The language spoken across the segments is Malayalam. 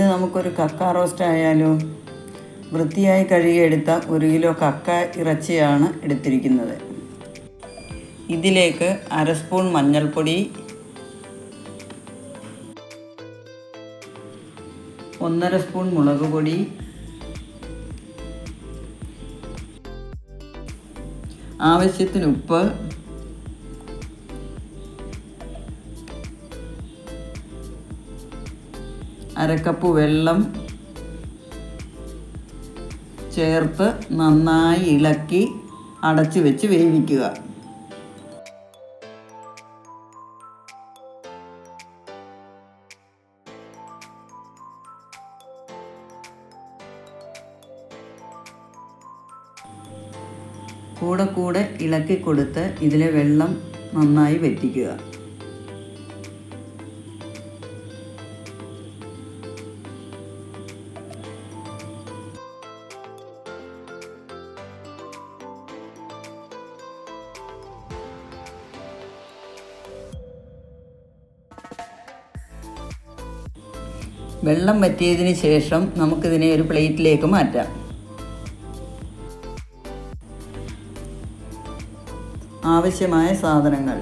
ഇന്ന് നമുക്കൊരു കക്ക റോസ്റ്റ് ആയാലോ. വൃത്തിയായി കഴുകിയെടുത്ത 1 കിലോ കക്ക ഇറച്ചിയാണ് എടുത്തിരിക്കുന്നത്. ഇതിലേക്ക് 1/2 സ്പൂൺ മഞ്ഞൾപ്പൊടി, 1/2 സ്പൂൺ മുളക് പൊടി, ആവശ്യത്തിന് ഉപ്പ്, അരക്കപ്പ് വെള്ളം ചേർത്ത് നന്നായി ഇളക്കി അടച്ചു വെച്ച് വേവിക്കുക. കൂടെ ഇളക്കി കൊടുത്ത് ഇതിലെ വെള്ളം നന്നായി വറ്റിക്കുക. വെള്ളം വറ്റിയതിന് ശേഷം നമുക്കിതിനെ ഒരു പ്ലേറ്റിലേക്ക് മാറ്റാം. ആവശ്യമായ സാധനങ്ങൾ: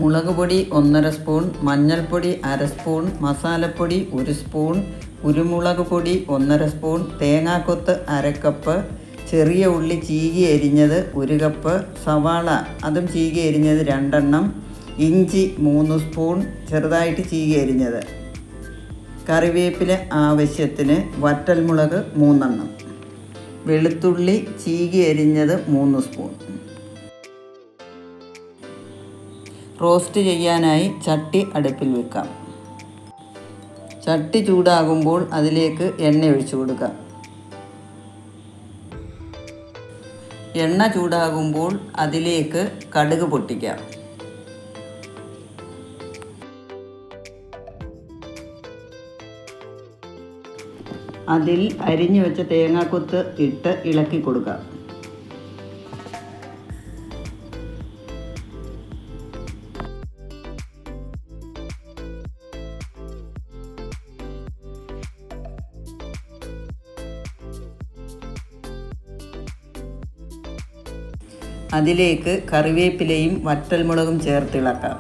മുളക് പൊടി 1/2 സ്പൂൺ, മഞ്ഞൾപ്പൊടി 1/2 സ്പൂൺ, മസാലപ്പൊടി 1 സ്പൂൺ, കുരുമുളക് പൊടി 1/2 സ്പൂൺ, തേങ്ങാക്കൊത്ത് 1/2 കപ്പ്, ചെറിയ ഉള്ളി ചീകി അരിഞ്ഞത് 1 കപ്പ്, സവാള അതും ചീകി അരിഞ്ഞത് 2 എണ്ണം, ഇഞ്ചി 3 സ്പൂൺ ചെറുതായിട്ട് ചീകി അരിഞ്ഞത്, കറിവേപ്പില ആവശ്യത്തിന്, വറ്റൽമുളക് 3 എണ്ണം, വെളുത്തുള്ളി ചീകി അരിഞ്ഞത് 3 സ്പൂൺ. റോസ്റ്റ് ചെയ്യാനായി ചട്ടി അടുപ്പിൽ വെക്കാം. ചട്ടി ചൂടാകുമ്പോൾ അതിലേക്ക് എണ്ണ ഒഴിച്ചു കൊടുക്കാം. എണ്ണ ചൂടാകുമ്പോൾ അതിലേക്ക് കടുക് പൊട്ടിക്കാം. അതിൽ അരിഞ്ഞു വെച്ച തേങ്ങാക്കൊത്ത് ഇട്ട് ഇളക്കി കൊടുക്കാം. അതിലേക്ക് കറിവേപ്പിലയും വറ്റൽമുളകും ചേർത്തിളക്കാം.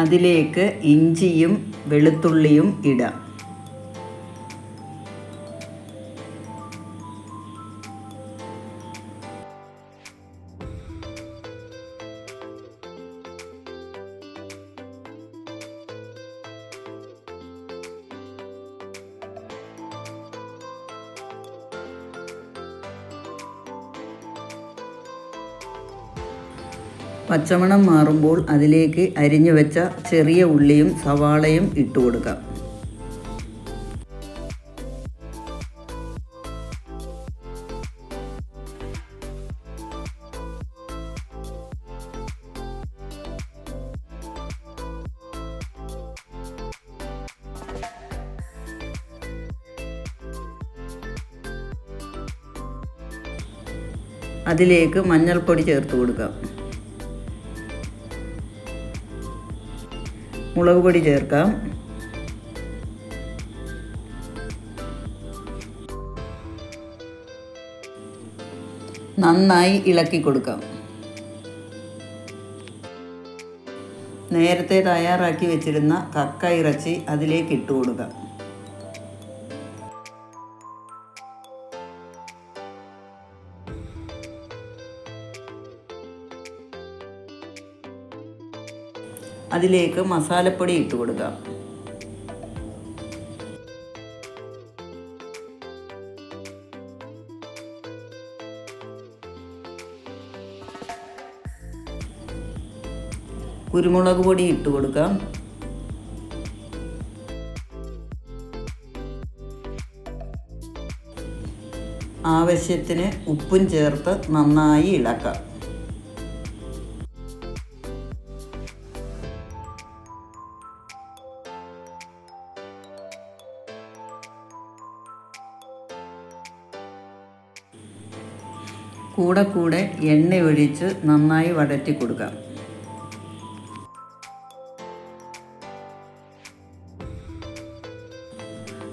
അതിലേക്ക് ഇഞ്ചിയും വെളുത്തുള്ളിയും ഇടാം. പച്ചമണം മാറുമ്പോൾ അതിലേക്ക് അരിഞ്ഞു വെച്ച ചെറിയ ഉള്ളിയും സവാളയും ഇട്ട് കൊടുക്കാം. അതിലേക്ക് മഞ്ഞൾപ്പൊടി ചേർത്ത് കൊടുക്കാം. മുളക് പൊടി ചേർക്കാം. നന്നായി ഇളക്കി കൊടുക്കാം. നേരത്തെ തയ്യാറാക്കി വെച്ചിരുന്ന കക്ക ഇറച്ചി അതിലേക്ക് ഇട്ട് കൊടുക്കാം. അതിലേക്ക് മസാലപ്പൊടി ഇട്ട് കൊടുക്കാം. കുരുമുളക് പൊടി ഇട്ട് കൊടുക്കാം. ആവശ്യത്തിന് ഉപ്പും ചേർത്ത് നന്നായി ഇളക്കാം. കൂടെ എണ്ണ ഒഴിച്ച് നന്നായി വഴറ്റി കൊടുക്കാം.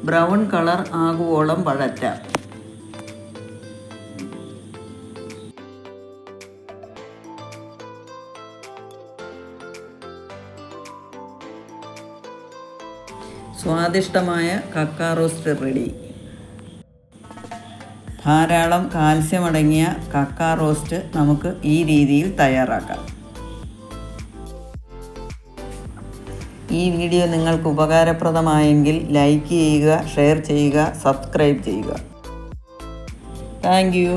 ബ്രൗൺ കളർ ആകുവോളം വഴറ്റാം. സ്വാദിഷ്ടമായ കക്ക റോസ്റ്റ് റെഡി. ധാരാളം കാൽസ്യം അടങ്ങിയ കക്ക റോസ്റ്റ് നമുക്ക് ഈ രീതിയിൽ തയ്യാറാക്കാം. ഈ വീഡിയോ നിങ്ങൾക്ക് ഉപകാരപ്രദമായെങ്കിൽ ലൈക്ക് ചെയ്യുക, ഷെയർ ചെയ്യുക, സബ്സ്ക്രൈബ് ചെയ്യുക. Thank you.